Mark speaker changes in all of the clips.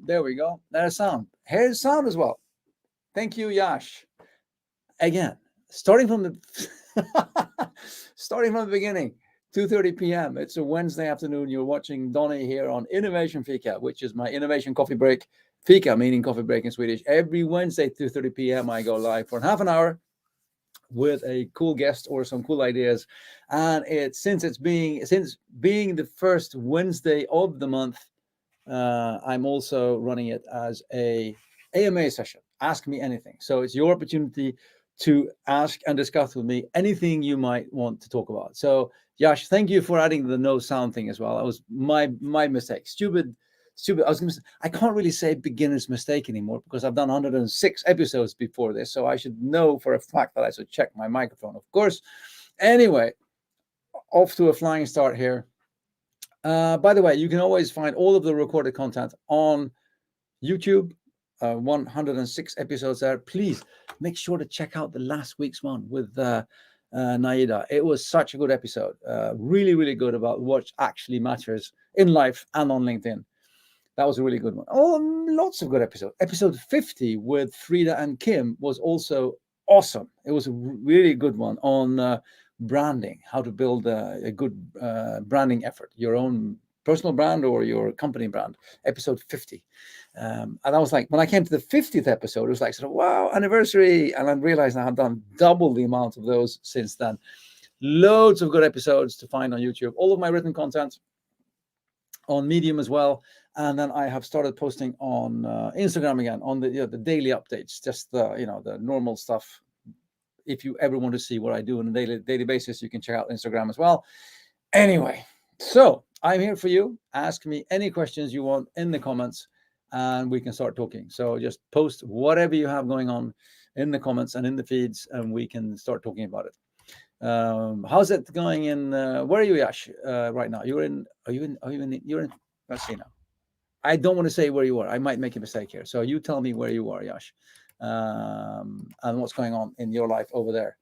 Speaker 1: There we go. There's sound. Here's sound as well. Thank you, Yash. Again, starting from the starting from the beginning, 2:30 p.m. It's a Wednesday afternoon. You're watching Donnie here on Innovation Fika, which is my innovation coffee break. Fika meaning coffee break in Swedish. Every Wednesday, 2:30 p.m. I go live for half an hour with a cool guest or some cool ideas. And since being the first Wednesday of the month, I'm also running it as a AMA session. Ask me anything. So it's your opportunity to ask and discuss with me anything you might want to talk about. So Yash, thank you for adding the no sound thing as well. That was my mistake. Stupid. I can't really say beginner's mistake anymore because I've done 106 episodes before this, so I should know for a fact that I should check my microphone, of course. Anyway, off to a flying start here. By the way, you can always find all of the recorded content on YouTube. 106 episodes there. Please make sure to check out the last week's one with Naida. It was such a good episode. Really, really good about what actually matters in life and on LinkedIn. That was a really good one. Oh, lots of good episodes. Episode 50 with Frida and Kim was also awesome. It was a really good one on branding, how to build a good branding effort, your own personal brand or your company brand. Episode 50. And I was like, when I came to the 50th episode, it was like, sort of, wow, anniversary. And I realized I have done double the amount of those since then. Loads of good episodes to find on YouTube. All of my written content on Medium as well. And then I have started posting on Instagram again on the daily updates, just the normal stuff. If you ever want to see what I do on a daily basis, you can check out Instagram as well. Anyway, so I'm here for you. Ask me any questions you want in the comments and we can start talking. So just post whatever you have going on in the comments and in the feeds and we can start talking about it. How's it going in where are you, Yash, right now? You're in let's see now. I don't want to say where you are. I might make a mistake here. So you tell me where you are, Yash, and what's going on in your life over there.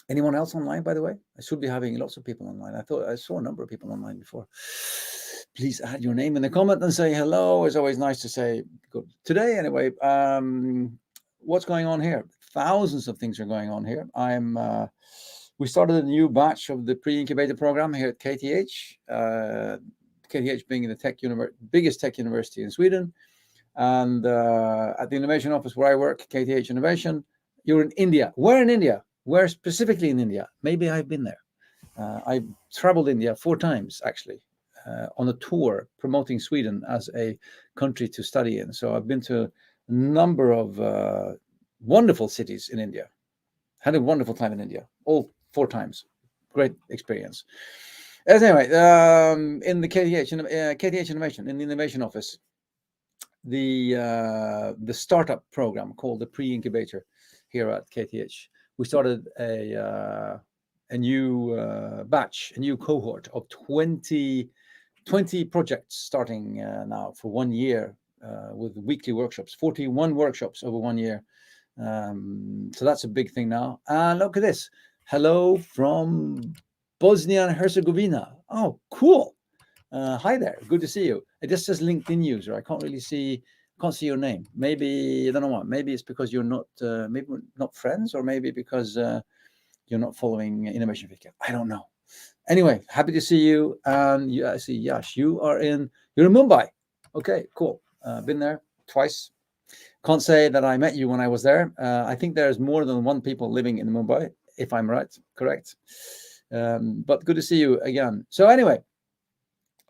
Speaker 1: Anyone else online, by the way? I should be having lots of people online. I thought I saw a number of people online before. Please add your name in the comment and say hello. It's always nice to say good. Today, anyway, what's going on here? Thousands of things are going on here. We started a new batch of the pre-incubator program here at KTH. KTH being the biggest tech university in Sweden. And at the innovation office where I work, KTH Innovation, you're in India. Where in India? Where specifically in India? Maybe I've been there. I've traveled India 4 times, actually, on a tour promoting Sweden as a country to study in. So I've been to a number of wonderful cities in India. Had a wonderful time in India, all 4 times. Great experience. Anyway, in the KTH Innovation, in the innovation office, the startup program called the pre-incubator here at KTH, we started a new batch, a new cohort of 20 projects starting now for 1 year with weekly workshops, 41 workshops over 1 year. So that's a big thing now. And look at this. Hello from Bosnia and Herzegovina. Oh, cool. Hi there. Good to see you. It just says LinkedIn user. I can't see your name. Maybe, I don't know what. Maybe it's because you're not, maybe we're not friends, or maybe because you're not following Innovation Fika. I don't know. Anyway, happy to see you. And I see Yash, you're in Mumbai. Okay, cool. Been there twice. Can't say that I met you when I was there. I think there's more than 1 people living in Mumbai, if I'm correct. But good to see you again. So anyway,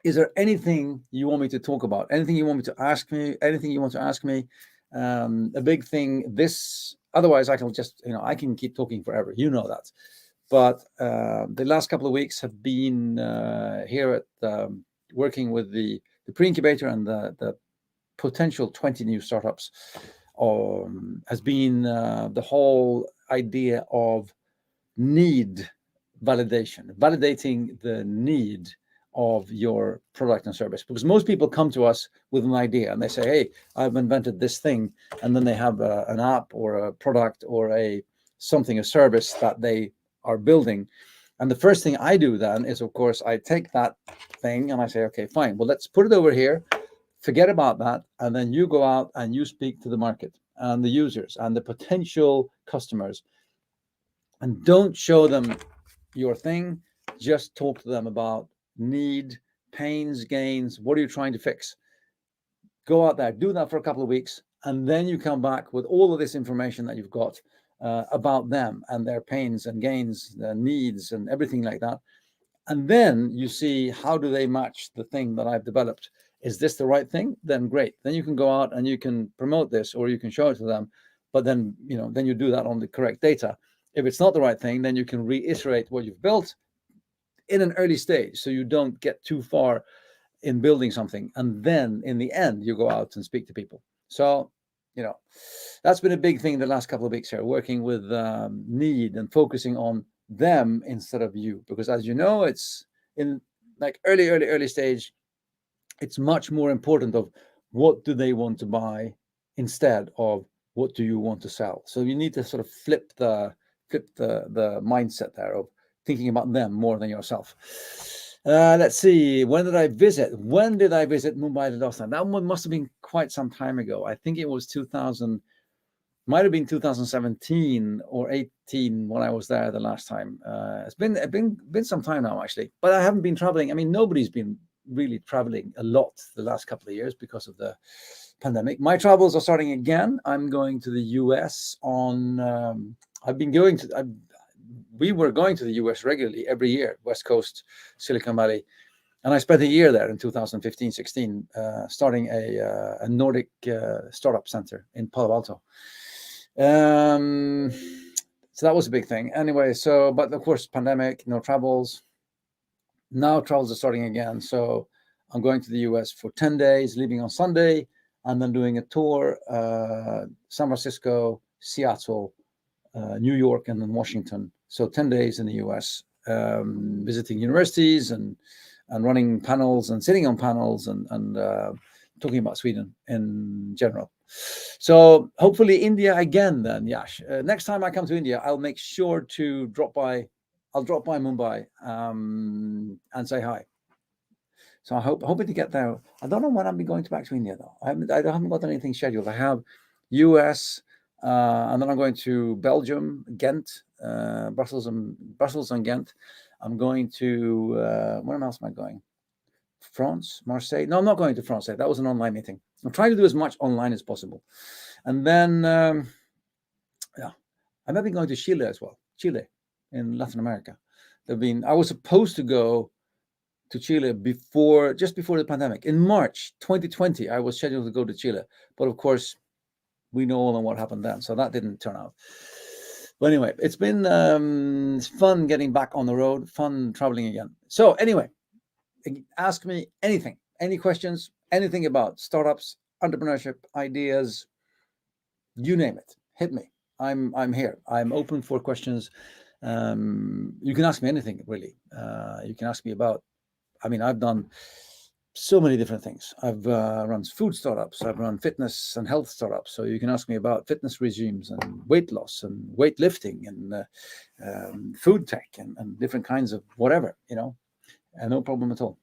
Speaker 1: is there anything you want me to talk about? Anything you want me to ask me? Anything you want to ask me? A big thing. Otherwise, I can just I can keep talking forever. You know that. But the last couple of weeks have been here at working with the pre-incubator and the potential 20 new startups. Has been the whole idea of need validation, validating the need of your product and service, because most people come to us with an idea and they say, hey, I've invented this thing, and then they have an app or a product or a service that they are building. And the first thing I do then is, of course, I take that thing and I say, okay, fine, well, let's put it over here, Forget about that, and then you go out and you speak to the market and the users and the potential customers, and don't show them your thing. Just talk to them about need, pains, gains. What are you trying to fix? Go out there, do that for a couple of weeks, and then you come back with all of this information that you've got about them and their pains and gains, their needs, and everything like that. And then you see, how do they match the thing that I've developed? Is this the right thing? Then great. Then you can go out and you can promote this, or you can show it to them. But then, then you do that on the correct data. If it's not the right thing, then you can reiterate what you've built in an early stage, so you don't get too far in building something. And then in the end, you go out and speak to people. So, that's been a big thing the last couple of weeks here, working with need and focusing on them instead of you. Because as you know, it's in like early stage, it's much more important of what do they want to buy instead of what do you want to sell. So you need to sort of flip the mindset there of thinking about them more than yourself. Let's see. When did I visit Mumbai the last time? That one must have been quite some time ago. I think it was 2000, might have been 2017 or 18 when I was there the last time. It's been some time now, actually. But I haven't been traveling. I mean, nobody's been really traveling a lot the last couple of years because of the pandemic. My travels are starting again. I'm going to the US on. We were going to the US regularly every year, West Coast, Silicon Valley. And I spent a year there in 2015, 16, starting a Nordic startup center in Palo Alto. So that was a big thing. Anyway, but of course, pandemic, no travels. Now travels are starting again. So I'm going to the US for 10 days, leaving on Sunday, and then doing a tour, San Francisco, Seattle, New York, and then Washington. So 10 days in the US, visiting universities and running panels and sitting on panels and talking about Sweden in general. So hopefully India again then, Yash. Next time I come to India, I'll make sure to drop by Mumbai and say hi. So hoping to get there. I don't know when I'll be going back to India though. I haven't got anything scheduled. I have US, and then I'm going to Belgium, Ghent, Brussels and Ghent. I'm going to where else am I going? France, Marseille. No, I'm not going to France. That was an online meeting. I'm trying to do as much online as possible. And then I might be going to Chile as well. Chile in Latin America. I was supposed to go to Chile just before the pandemic. In March 2020, I was scheduled to go to Chile, but of course, we know all on what happened then, so that didn't turn out. But anyway, it's been fun getting back on the road, fun traveling again. So anyway, ask me anything, any questions, anything about startups, entrepreneurship, ideas, you name it, hit me. I'm here. I'm open for questions. You can ask me anything, really. You can ask me about, I've done so many different things. I've run food startups. I've run fitness and health startups. So you can ask me about fitness regimes and weight loss and weightlifting and food tech and different kinds of whatever, and no problem at all.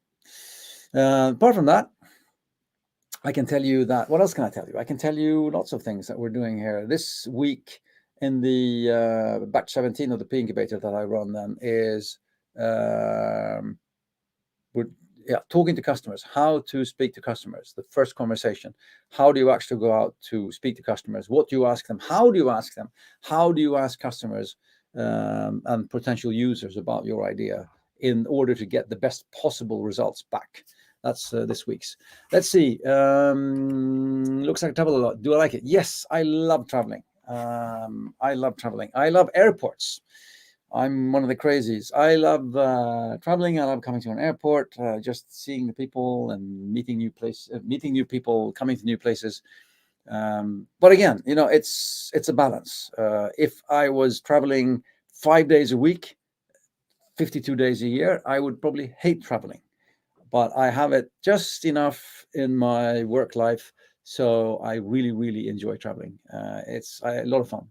Speaker 1: Apart from that, I can tell you that. What else can I tell you? I can tell you lots of things that we're doing here this week in the batch 17 of the P incubator that I run. Then is we're talking to customers, how to speak to customers, the first conversation. How do you actually go out to speak to customers? What do you ask them? How do you ask them? How do you ask customers and potential users about your idea in order to get the best possible results back? That's this week's. Let's see. Looks like I travel a lot. Do I like it? Yes, I love traveling. I love traveling. I love airports. I'm one of the crazies. I love traveling. I love coming to an airport, just seeing the people and meeting new people, coming to new places. But again, it's a balance. If I was traveling 5 days a week, 52 days a year, I would probably hate traveling. But I have it just enough in my work life, so I really, really enjoy traveling. It's a lot of fun.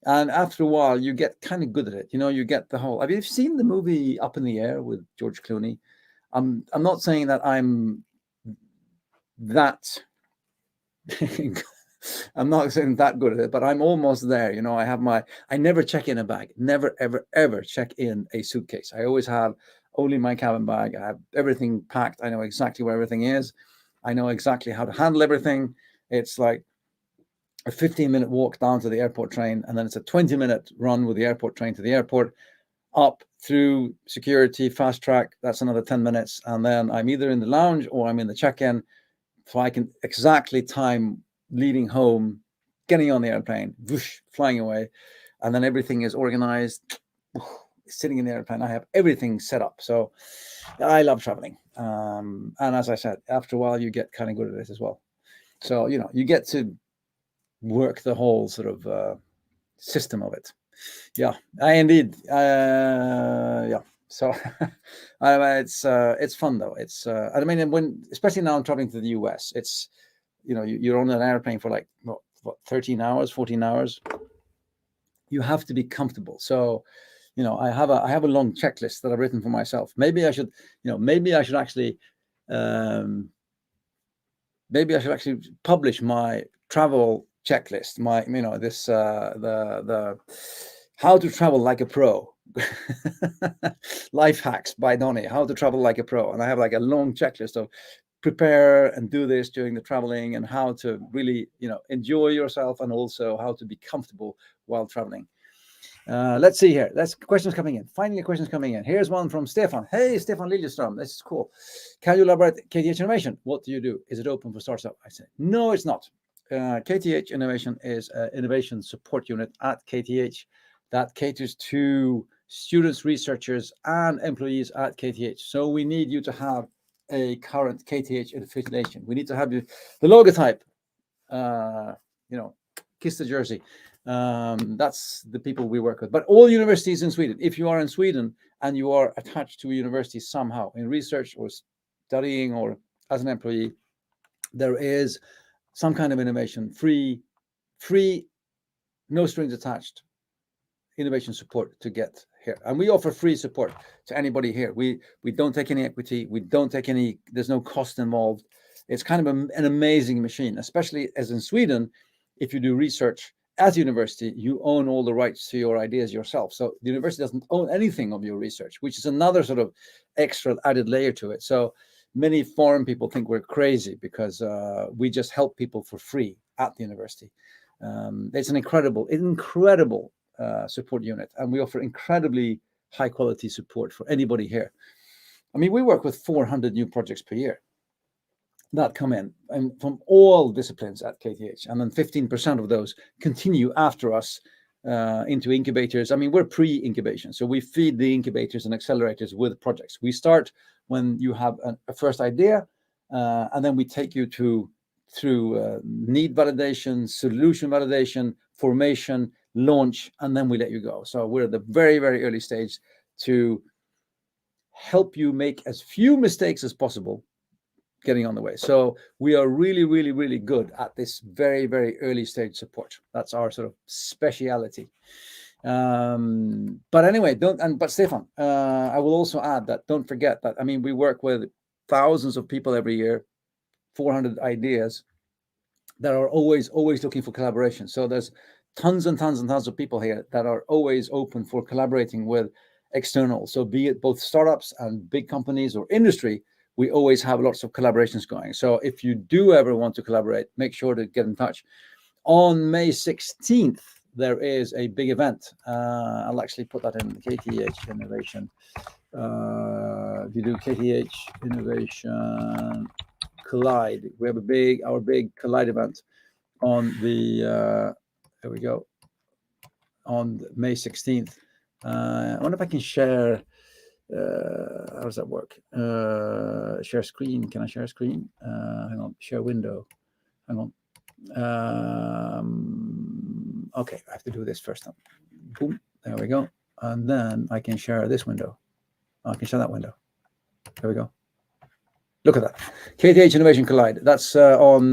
Speaker 1: And after a while, you get kind of good at it. You get the whole. Have you seen the movie Up in the Air with George Clooney? I'm not saying that I'm that. I'm not saying that good at it, but I'm almost there. I never check in a bag, never, ever, ever check in a suitcase. I always have only my cabin bag. I have everything packed. I know exactly where everything is. I know exactly how to handle everything. It's like a 15-minute walk down to the airport train, and then it's a 20-minute run with the airport train to the airport, up through security, fast track. That's another 10 minutes. And then I'm either in the lounge or I'm in the check-in. So I can exactly time leaving home, getting on the airplane, whoosh, flying away. And then everything is organized, sitting in the airplane. I have everything set up. So I love traveling. And as I said, after a while, you get kind of good at it as well. So, you get to work the whole sort of system of it. Yeah, indeed. Yeah. So it's fun though. It's I mean, especially now I'm traveling to the US, it's you're on an airplane for like what 13 hours, 14 hours. You have to be comfortable. So I have a long checklist that I've written for myself. Maybe I should actually publish my travel checklist, my this the how to travel like a pro. Life hacks by Donnie, how to travel like a pro. And I have like a long checklist of prepare and do this during the traveling, and how to really enjoy yourself, and also how to be comfortable while traveling. Let's see here. That's questions coming in. Finally, questions coming in. Here's one from Stefan. Hey, Stefan Liljeström. This is cool. Can you elaborate KTH Innovation? What do you do? Is it open for startups? I say, no, it's not. KTH Innovation is an innovation support unit at KTH that caters to students, researchers, and employees at KTH. So we need you to have a current KTH affiliation. We need to have the logotype, kiss the jersey. That's the people we work with. But all universities in Sweden, if you are in Sweden and you are attached to a university somehow in research or studying or as an employee, there is some kind of innovation, free, no strings attached innovation support to get here. And we offer free support to anybody here. We don't take any equity. We don't take any, there's no cost involved. It's kind of an amazing machine, especially as in Sweden, if you do research at university, you own all the rights to your ideas yourself. So the university doesn't own anything of your research, which is another sort of extra added layer to it. So many foreign people think we're crazy because we just help people for free at the university. It's an incredible support unit, and we offer incredibly high quality support for anybody here. I mean, we work with 400 new projects per year that come in, and from all disciplines at KTH, and then 15% of those continue after us into incubators. I mean, we're pre-incubation, so we feed the incubators and accelerators with projects. We start when you have a first idea, and then we take you through need validation, solution validation, formation, launch, and then we let you go. So we're at the very, very early stage to help you make as few mistakes as possible getting on the way. So we are really, really, really good at this very, very early stage support. That's our sort of speciality. But anyway, but Stefan, I will also add that don't forget that, I mean, we work with thousands of people every year, 400 ideas that are always looking for collaboration. So there's tons and tons and tons of people here that are always open for collaborating with external. So be it both startups and big companies or industry, we always have lots of collaborations going. So if you do ever want to collaborate, make sure to get in touch. On May 16th, there is a big event. I'll actually put that in KTH Innovation. If you do KTH Innovation Collide, we have our big Collide event on the, there we go, on May 16th. I wonder if I can share, how does that work? Share screen, can I share screen? Hang on, share window, hang on. Okay, I have to do this first time. Boom, there we go. And then I can share this window. I can share that window. There we go. Look at that. KTH Innovation Collide. That's on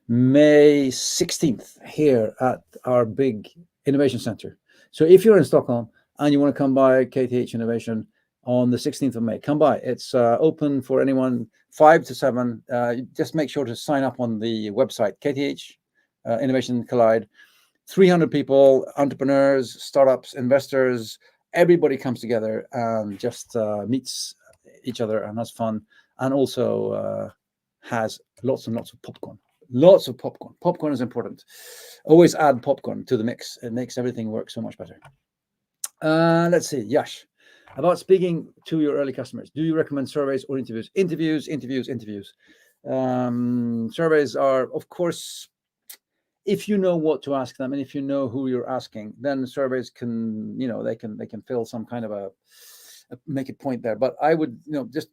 Speaker 1: May 16th here at our big innovation center. So if you're in Stockholm and you want to come by KTH Innovation on the 16th of May. Come by. It's open for anyone 5 to 7. Just make sure to sign up on the website, KTH Innovation Collide. 300 people, entrepreneurs, startups, investors, everybody comes together and just meets each other and has fun, and also has lots and lots of popcorn. Lots of popcorn. Popcorn is important. Always add popcorn to the mix. It makes everything work so much better. Let's see, Yash. About speaking to your early customers, do you recommend surveys or interviews? Interviews. Surveys are, of course, if you know what to ask them and if you know who you're asking, then surveys can, they can fill some kind of a make a point there. But I would, just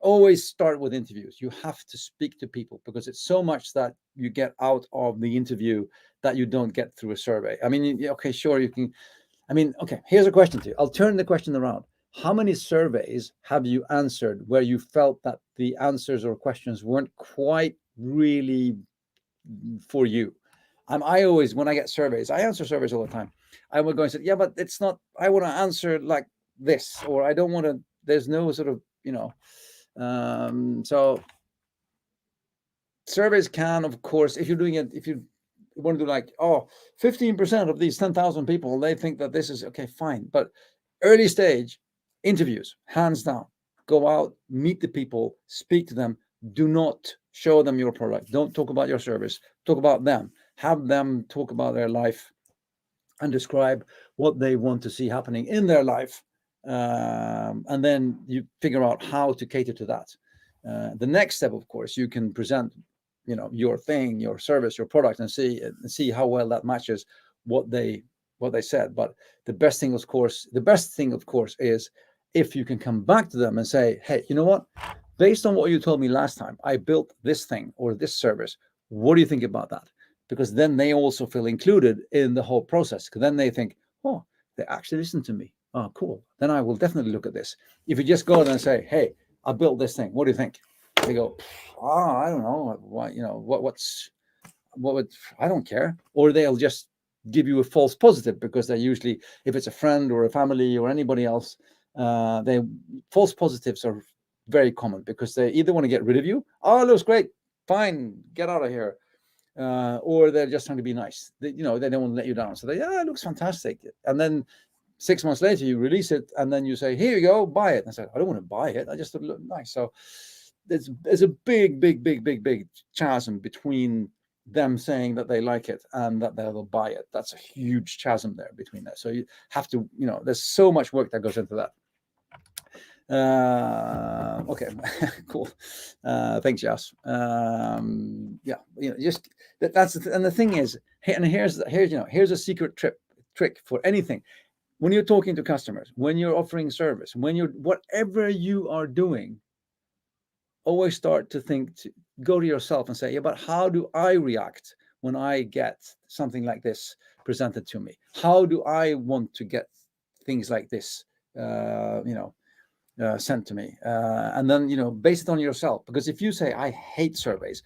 Speaker 1: always start with interviews. You have to speak to people because it's so much that you get out of the interview that you don't get through a survey. I mean, okay, sure, you can. I mean, okay, here's a question to you. I'll turn the question around. How many surveys have you answered where you felt that the answers or questions weren't quite really for you? I always, when I get surveys, I answer surveys all the time. I would go and say, yeah, but it's not, I want to answer like this, or I don't want to, there's no sort of, so surveys can, of course, if you're doing it, if you want to do like, 15% of these 10,000 people, they think that this is okay, fine. But early stage interviews, hands down, go out, meet the people, speak to them. Do not show them your product. Don't talk about your service. Talk about them. Have them talk about their life and describe what they want to see happening in their life. And then you figure out how to cater to that. The next step, of course, you can present, your thing, your service, your product, and see how well that matches what they said. But the best thing, of course, is if you can come back to them and say, hey, you know what? Based on what you told me last time, I built this thing or this service. What do you think about that? Because then they also feel included in the whole process. Because then they think, oh, they actually listened to me. Oh, cool. Then I will definitely look at this. If you just go there and say, hey, I built this thing. What do you think? They go, I don't know. What I don't care. Or they'll just give you a false positive because they usually, if it's a friend or a family or anybody else, false positives are very common because they either want to get rid of you. Oh, it looks great. Fine. Get out of here. Or they're just trying to be nice. They don't want to let you down. So it looks fantastic. And then 6 months later, you release it, and then you say, here you go, buy it. And I said, I don't want to buy it. I just thought it looked nice. So there's a big chasm between them saying that they like it and that they'll buy it. That's a huge chasm there between that. So you have to, there's so much work that goes into that. Okay, cool. Thanks, Jas. Just that's and the thing is, and here's a secret trick for anything. When you're talking to customers, when you're offering service, whatever you are doing, always start to go to yourself and say, yeah, but how do I react when I get something like this presented to me? How do I want to get things like this, sent to me? And then, base it on yourself. Because if you say, I hate surveys,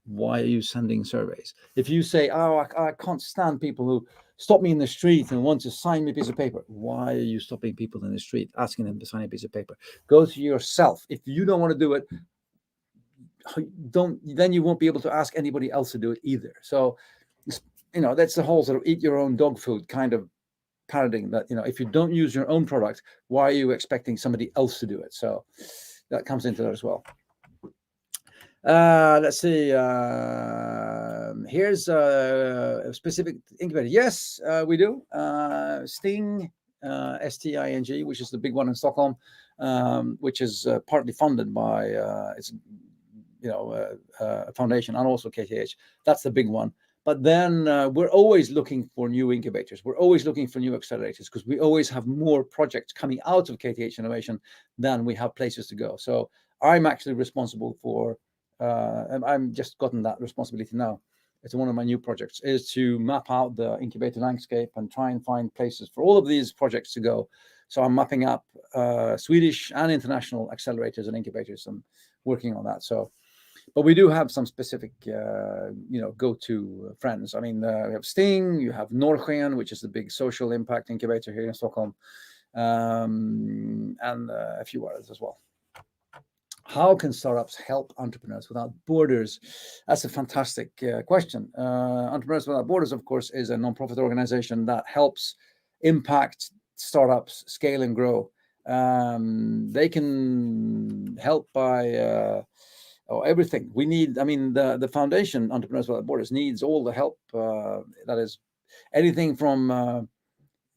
Speaker 1: why are you sending surveys? If you say, I can't stand people who stop me in the street and want to sign me a piece of paper, why are you stopping people in the street, asking them to sign a piece of paper? Go to yourself. If you don't want to do it, then you won't be able to ask anybody else to do it either. So, that's the whole sort of eat your own dog food kind of paradigm that, if you don't use your own product, why are you expecting somebody else to do it? So that comes into that as well. Let's see. Here's a specific incubator. Yes, we do. Sting, STING, which is the big one in Stockholm, which is partly funded by it's a foundation and also KTH. That's the big one. But then we're always looking for new incubators. We're always looking for new accelerators because we always have more projects coming out of KTH Innovation than we have places to go. So I'm actually responsible for, and I'm just gotten that responsibility now. It's one of my new projects is to map out the incubator landscape and try and find places for all of these projects to go. So I'm mapping up Swedish and international accelerators and incubators and working on that. So, but we do have some specific, go-to friends. I mean, we have Sting, you have Norrsken, which is the big social impact incubator here in Stockholm. and a few others as well. How can startups help entrepreneurs without borders? That's a fantastic question. Entrepreneurs Without Borders, of course, is a nonprofit organization that helps impact startups scale and grow. They can help by everything. We need, I mean, the foundation, Entrepreneurs Without Borders, needs all the help. That is anything from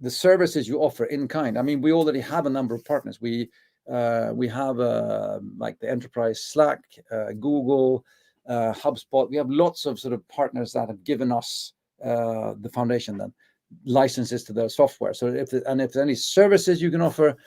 Speaker 1: the services you offer in kind. I mean, we already have a number of partners. We have like the enterprise Slack, Google, HubSpot. We have lots of sort of partners that have given us the foundation, then licenses to their software. So if there's any services you can offer,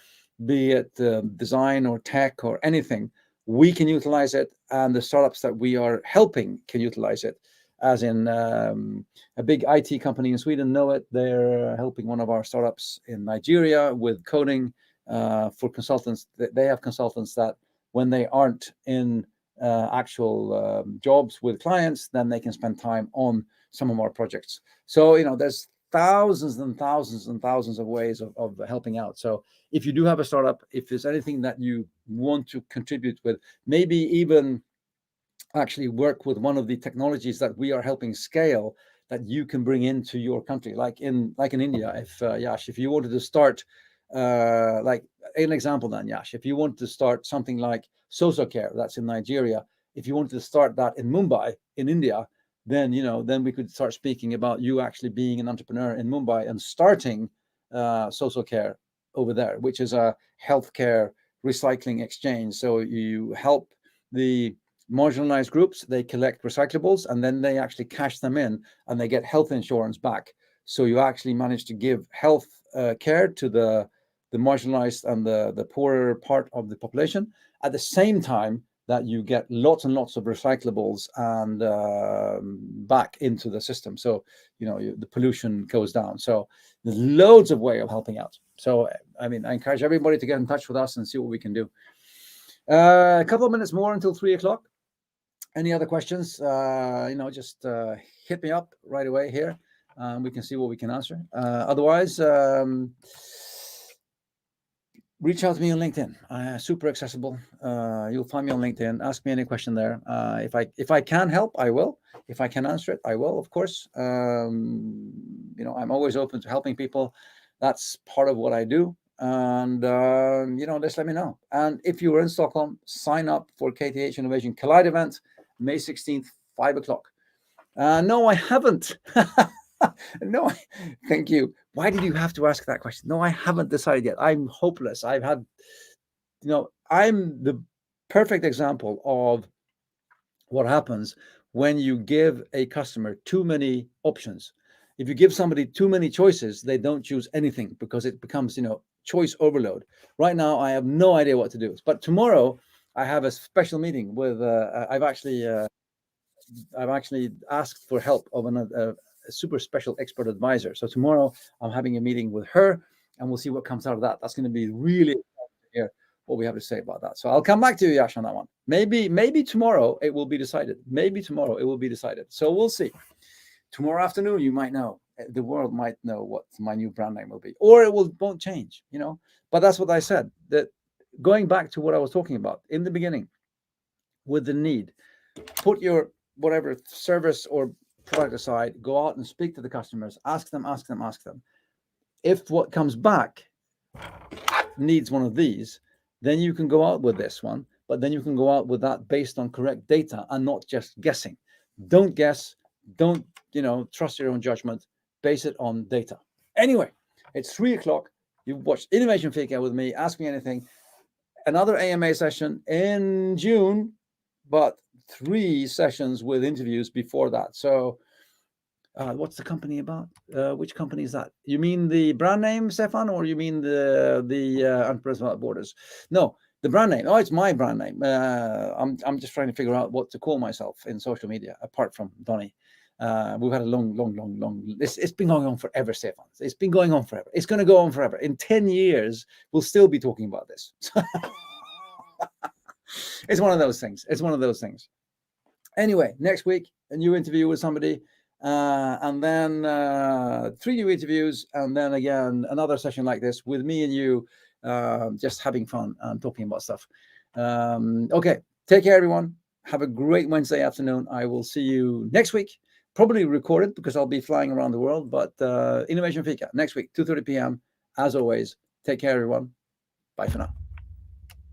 Speaker 1: be it design or tech or anything, we can utilize it, and the startups that we are helping can utilize it. As in a big IT company in Sweden know it. They're helping one of our startups in Nigeria with coding for consultants. They have consultants that when they aren't in actual jobs with clients, then they can spend time on some of our projects. So, there's thousands and thousands and thousands of ways of helping out. So if you do have a startup, if there's anything that you want to contribute with, maybe even actually work with one of the technologies that we are helping scale, that you can bring into your country, like in India. If Yash, if you wanted to start like an example, then Yash, if you want to start something like social care, that's in Nigeria, if you wanted to start that in Mumbai in India, then then we could start speaking about you actually being an entrepreneur in Mumbai and starting social care over there, which is a healthcare recycling exchange. So you help the marginalized groups, they collect recyclables and then they actually cash them in and they get health insurance back. So you actually manage to give health care to the marginalized and the poorer part of the population, at the same time that you get lots and lots of recyclables and back into the system. So the pollution goes down. So there's loads of way of helping out. So I mean, I encourage everybody to get in touch with us and see what we can do. A couple of minutes more until 3:00. Any other questions? Just hit me up right away here. We can see what we can answer. Otherwise, reach out to me on LinkedIn. Super accessible. You'll find me on LinkedIn. Ask me any question there. If I can help, I will. If I can answer it, I will, of course. I'm always open to helping people. That's part of what I do. And just let me know. And if you were in Stockholm, sign up for KTH Innovation Collide event, May 16th, 5:00. No, I haven't. No, thank you. Why did you have to ask that question? No, I haven't decided yet. I'm hopeless. I'm the perfect example of what happens when you give a customer too many options. If you give somebody too many choices, they don't choose anything because it becomes, choice overload. Right now, I have no idea what to do. But tomorrow, I have a special meeting with. I've actually asked for help of a super special expert advisor. So tomorrow, I'm having a meeting with her, and we'll see what comes out of that. That's going to be really exciting to hear what we have to say about that. So I'll come back to you, Yash, on that one. Maybe tomorrow it will be decided. Maybe tomorrow it will be decided. So we'll see. Tomorrow afternoon, you might know. The world might know what my new brand name will be, or it won't change, But that's what I said, that going back to what I was talking about in the beginning with the need, put your whatever service or product aside, go out and speak to the customers, ask them. If what comes back needs one of these, then you can go out with this one, but then you can go out with that based on correct data and not just guessing. Don't guess, don't, trust your own judgment. Base it on data. Anyway, it's 3:00. You've watched Innovation Fika with me. Ask me anything. Another AMA session in June, but 3 sessions with interviews before that. So what's the company about? Which company is that? You mean the brand name, Stefan, or you mean the Entrepreneurs Without Borders? No, the brand name. Oh, it's my brand name. I'm just trying to figure out what to call myself in social media, apart from Donnie. We've had a long. It's been going on forever, Stefan. It's been going on forever. It's going to go on forever. In 10 years, we'll still be talking about this. It's one of those things. Anyway, next week, a new interview with somebody. and then 3 new interviews, and then again another session like this with me and you, just having fun and talking about stuff. Okay, take care, everyone. Have a great Wednesday afternoon. I will see you next week, probably recorded because I'll be flying around the world. But Innovation Fika next week, 2:30 p.m. As always, take care, everyone. Bye for now.